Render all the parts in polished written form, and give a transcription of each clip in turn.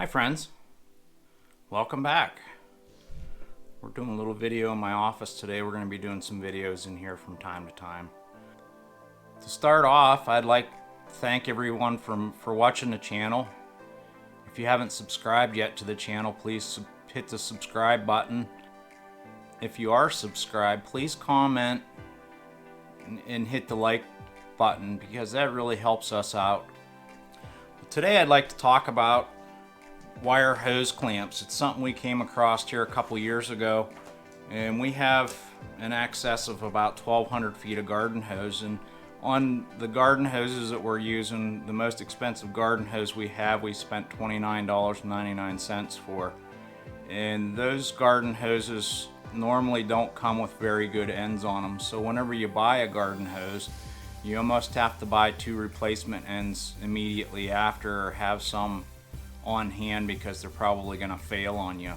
friends, welcome back. We're doing a little video in my office today. We're going to be doing some videos in here from time to time. To start off, I'd like to thank everyone for watching the channel. If you haven't subscribed yet to the channel, please hit the subscribe button. If you are subscribed, please comment and hit the like button because that really helps us out. Today I'd like to talk about wire hose clamps. It's something we came across here a couple years ago, and we have an excess of about 1,200 feet of garden hose. And on the garden hoses that we're using, the most expensive garden hose we have, we spent $29.99 for. And those garden hoses normally don't come with very good ends on them. So whenever you buy a garden hose, you almost have to buy 2 replacement ends immediately after, or have some on hand because they're probably going to fail on you.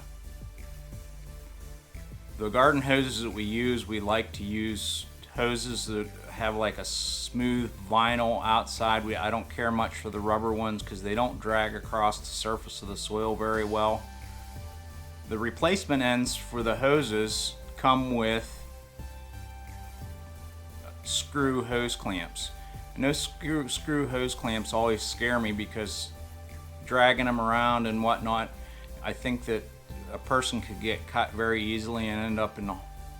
The garden hoses that we like to use hoses that have like a smooth vinyl outside. I don't care much for the rubber ones because they don't drag across the surface of the soil very well. The replacement ends for the hoses come with screw hose clamps. And those screw hose clamps always scare me because dragging them around and whatnot, I think that a person could get cut very easily and end up in the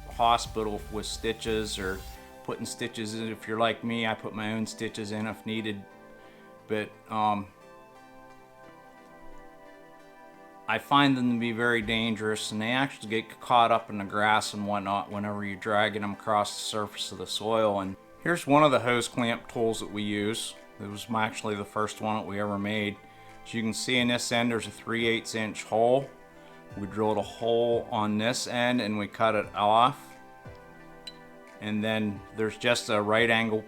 hospital with stitches, or putting stitches in. If you're like me, I put my own stitches in if needed. But I find them to be very dangerous, and they actually get caught up in the grass and whatnot whenever you're dragging them across the surface of the soil. And here's one of the hose clamp tools that we use. It was actually the first one that we ever made. As you can see in this end, there's a 3/8 inch hole. We drilled a hole on this end and we cut it off. And then there's just a right angle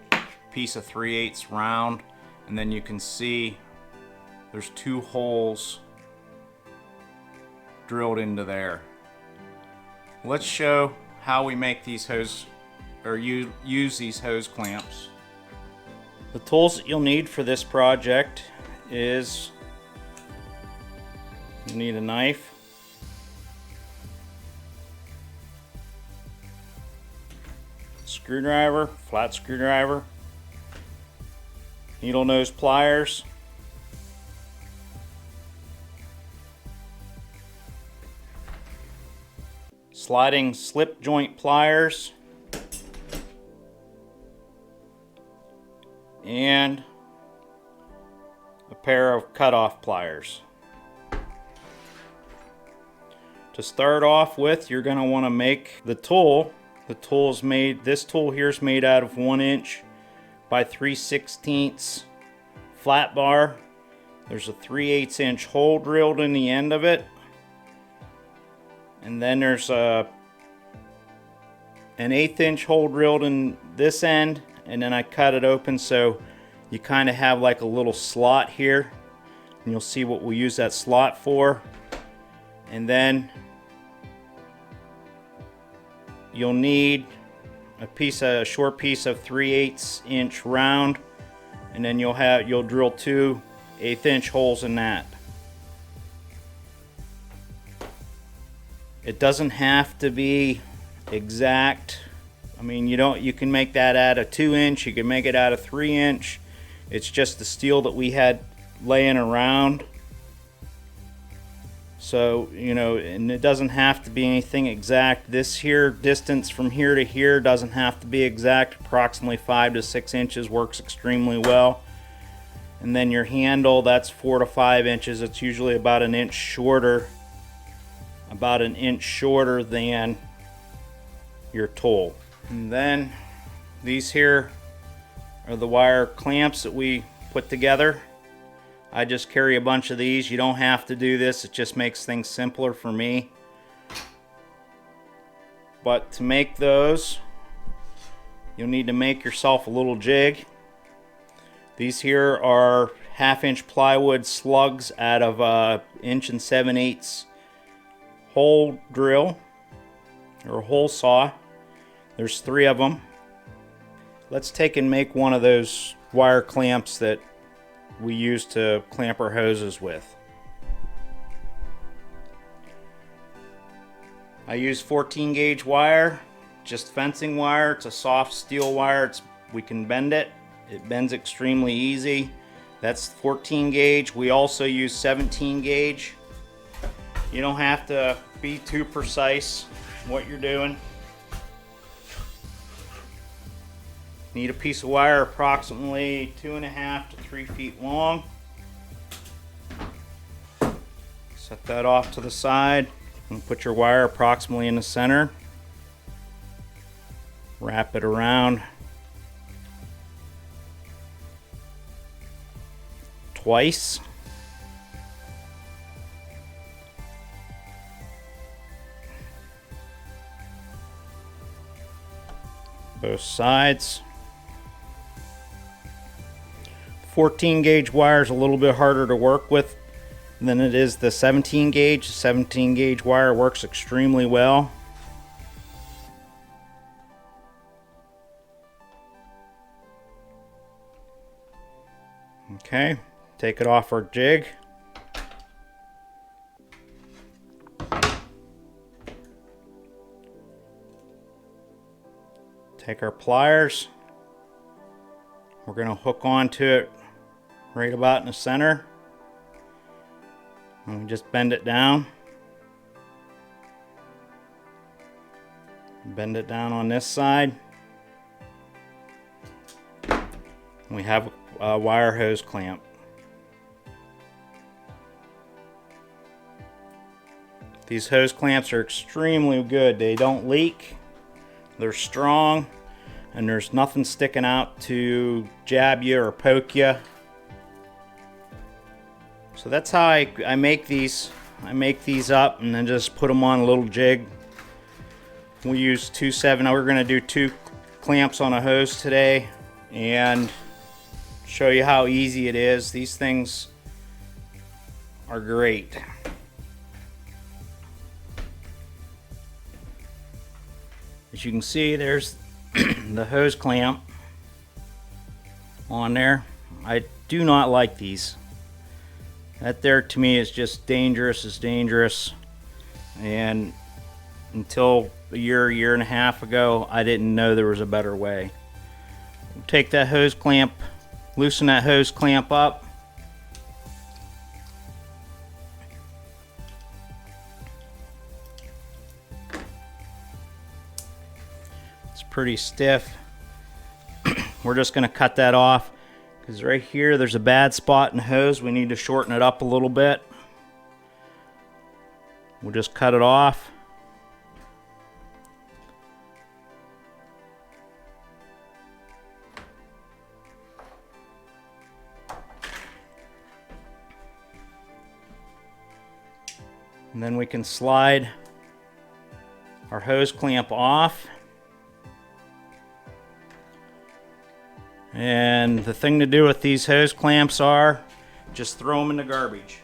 piece of 3/8 round. And then you can see there's 2 holes drilled into there. Let's show how we make these hose, or use these hose clamps. The tools that you'll need for this project is you need a knife, screwdriver, flat screwdriver, needle nose pliers, sliding slip joint pliers, and a pair of cutoff pliers. To start off with, you're going to want to make the tool. This tool here is made out of 1 inch by 3/16 flat bar. There's a 3/8 inch hole drilled in the end of it. And then there's an 1/8 inch hole drilled in this end. And then I cut it open so you kind of have like a little slot here. And you'll see what we'll use that slot for. And then you'll need a short piece of 3/8 inch round, and then you'll drill 2 1/8 inch holes in that. It doesn't have to be exact. I mean, you can make that out of 2 inch, you can make it out of 3 inch. It's just the steel that we had laying around. So, and it doesn't have to be anything exact. This here distance from here to here doesn't have to be exact. Approximately 5 to 6 inches works extremely well. And then your handle, that's 4 to 5 inches. It's usually about an inch shorter than your tool. And then these here are the wire clamps that we put together. I just carry a bunch of these. You don't have to do this. It just makes things simpler for me. But to make those, you'll need to make yourself a little jig. These here are 1/2 inch plywood slugs out of a 1 7/8 inch hole drill, or hole saw. There's 3 of them. Let's take and make one of those wire clamps that we use to clamp our hoses with. I use 14 gauge wire, just fencing wire. It's a soft steel wire. We can bend it. It bends extremely easy. That's 14 gauge. We also use 17 gauge. You don't have to be too precise what you're doing. Need a piece of wire approximately 2.5 to 3 feet long. Set that off to the side and put your wire approximately in the center. Wrap it around twice. Both sides. 14 gauge wire is a little bit harder to work with than it is the 17 gauge. The 17 gauge wire works extremely well. Okay, take it off our jig. Take our pliers. We're going to hook onto it right about in the center. And we just bend it down. Bend it down on this side. And we have a wire hose clamp. These hose clamps are extremely good. They don't leak. They're strong. And there's nothing sticking out to jab you or poke you. So that's how I make these. I make these up and then just put them on a little jig. We use 2/7. We're going to do 2 clamps on a hose today and show you how easy it is. These things are great. As you can see, there's the hose clamp on there. I do not like these. That there to me is just dangerous as dangerous. And until a year and a half ago, I didn't know there was a better way. Take that hose clamp, loosen that hose clamp up. It's pretty stiff. We're just going to cut that off because right here there's a bad spot in the hose. We need to shorten it up a little bit. We'll just cut it off. And then we can slide our hose clamp off. And the thing to do with these hose clamps are just throw them in the garbage.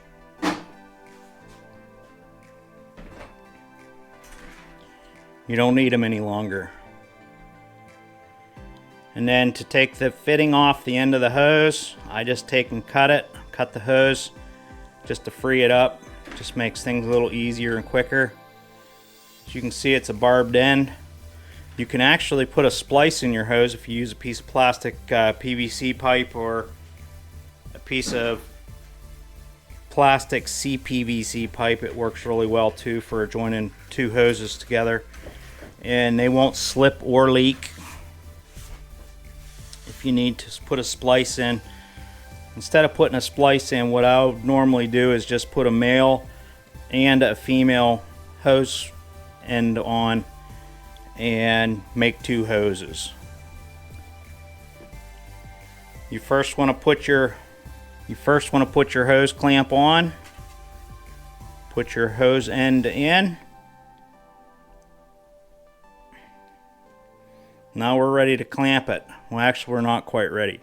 You don't need them any longer. And then to take the fitting off the end of the hose, I just take and cut the hose just to free it up. Just makes things a little easier and quicker. As you can see, it's a barbed end. You can actually put a splice in your hose if you use a piece of plastic PVC pipe or a piece of plastic CPVC pipe. It works really well too for joining 2 hoses together, and they won't slip or leak. If you need to put a splice in, instead of putting a splice in, what I would normally do is just put a male and a female hose end on and make 2 hoses. You first want to put your hose clamp on. Put your hose end in. Now we're ready to clamp it. Well, actually, we're not quite ready.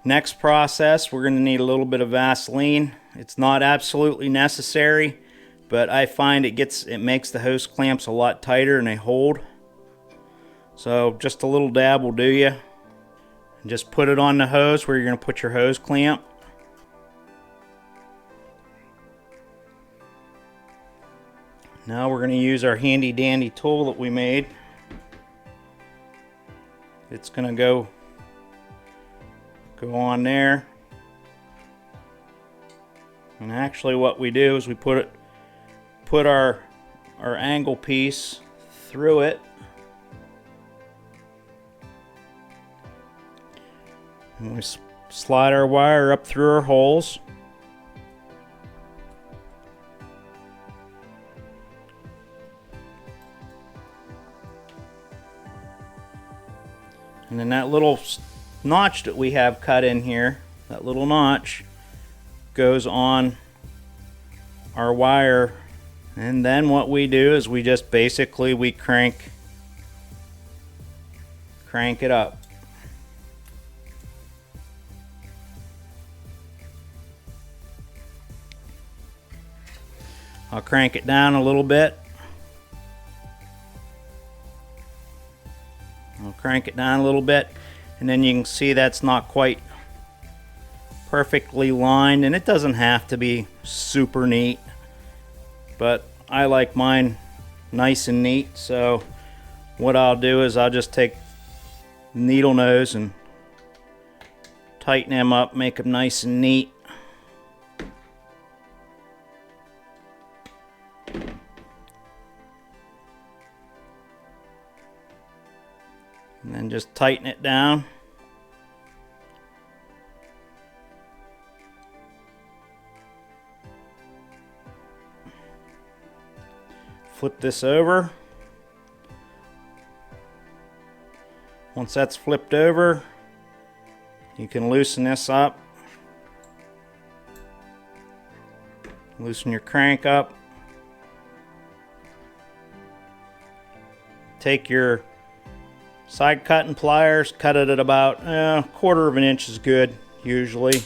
Next process, we're going to need a little bit of Vaseline. It's not absolutely necessary, but I find it makes the hose clamps a lot tighter and they hold. So just a little dab will do you. And just put it on the hose where you're going to put your hose clamp. Now we're going to use our handy dandy tool that we made. It's going to go on there. And actually what we do is we put our angle piece through it. And we slide our wire up through our holes. And then that little notch that we have cut in here, that little notch, goes on our wire. And then what we do is we just basically crank it up. I'll crank it down a little bit. I'll crank it down a little bit, and then you can see that's not quite perfectly lined, and it doesn't have to be super neat, but I like mine nice and neat. So what I'll do is I'll just take the needle nose and tighten them up, make them nice and neat. And then just tighten it down. Flip this over. Once that's flipped over, you can loosen this up. Loosen your crank up. Take your side cutting pliers, cut it at about a quarter of an inch is good usually.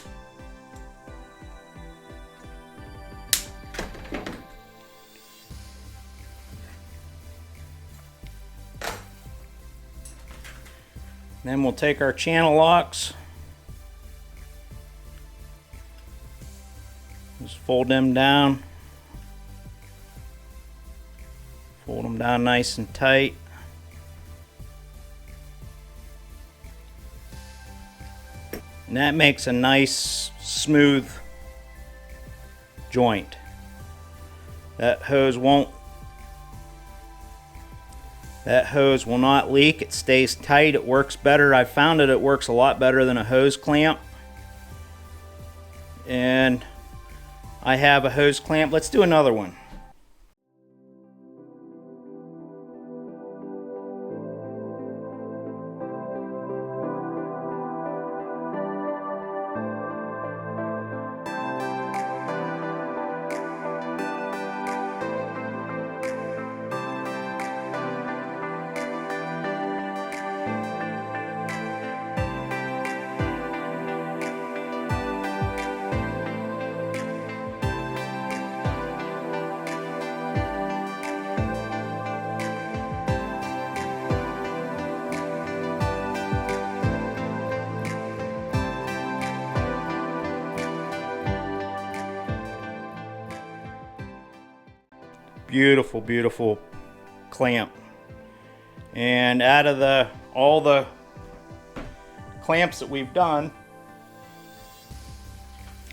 Then we'll take our channel locks, just fold them down, fold them down nice and tight. And that makes a nice smooth joint. That hose will not leak. It stays tight. It works better. I found it works a lot better than a hose clamp. And I have a hose clamp. Let's do another one. Beautiful, beautiful clamp. And out of all the clamps that we've done,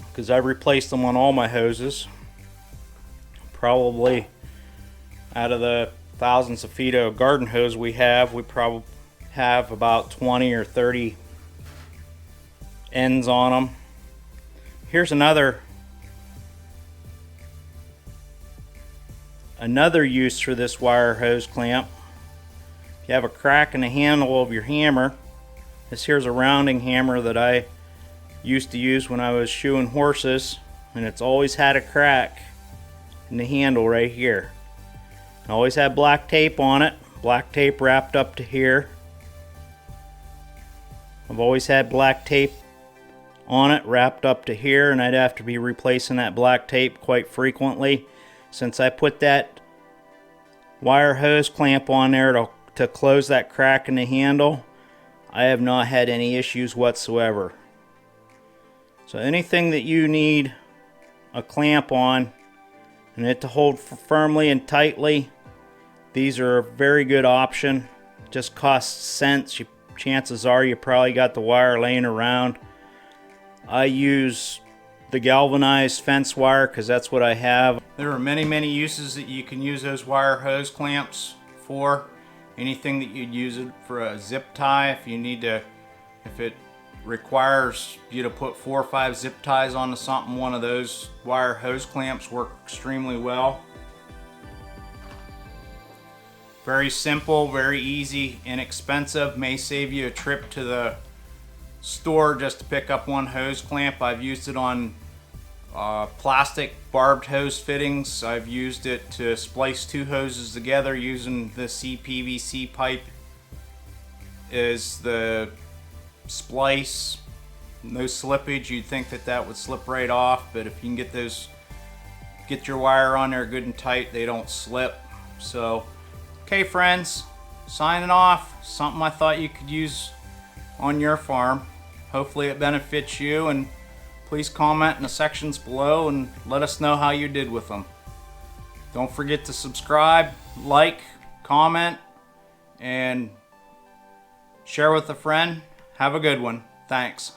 because I've replaced them on all my hoses, probably out of the thousands of feet of garden hose we probably have about 20 or 30 ends on them. Here's another use for this wire hose clamp. If you have a crack in the handle of your hammer, this here's a rounding hammer that I used to use when I was shoeing horses, and it's always had a crack in the handle right here. I always had black tape on it, black tape wrapped up to here. I've always had black tape on it wrapped up to here, and I'd have to be replacing that black tape quite frequently. Since I put that wire hose clamp on there to close that crack in the handle, I have not had any issues whatsoever. So anything that you need a clamp on, and it to hold firmly and tightly. These are a very good option. Just costs cents. Chances are you probably got the wire laying around. I use the galvanized fence wire because that's what I have. There are many uses that you can use those wire hose clamps for. Anything that you'd use it for a zip tie, if it requires you to put 4 or 5 zip ties onto something, one of those wire hose clamps work extremely well. Very simple, very easy, inexpensive, may save you a trip to the store just to pick up one hose clamp. I've used it on plastic barbed hose fittings. I've used it to splice 2 hoses together using the CPVC pipe as the splice. No slippage. You'd think that would slip right off, but if you can get your wire on there good and tight, they don't slip. So okay friends, signing off. Something I thought you could use on your farm. Hopefully it benefits you, and please comment in the sections below and let us know how you did with them. Don't forget to subscribe, like, comment, and share with a friend. Have a good one. Thanks.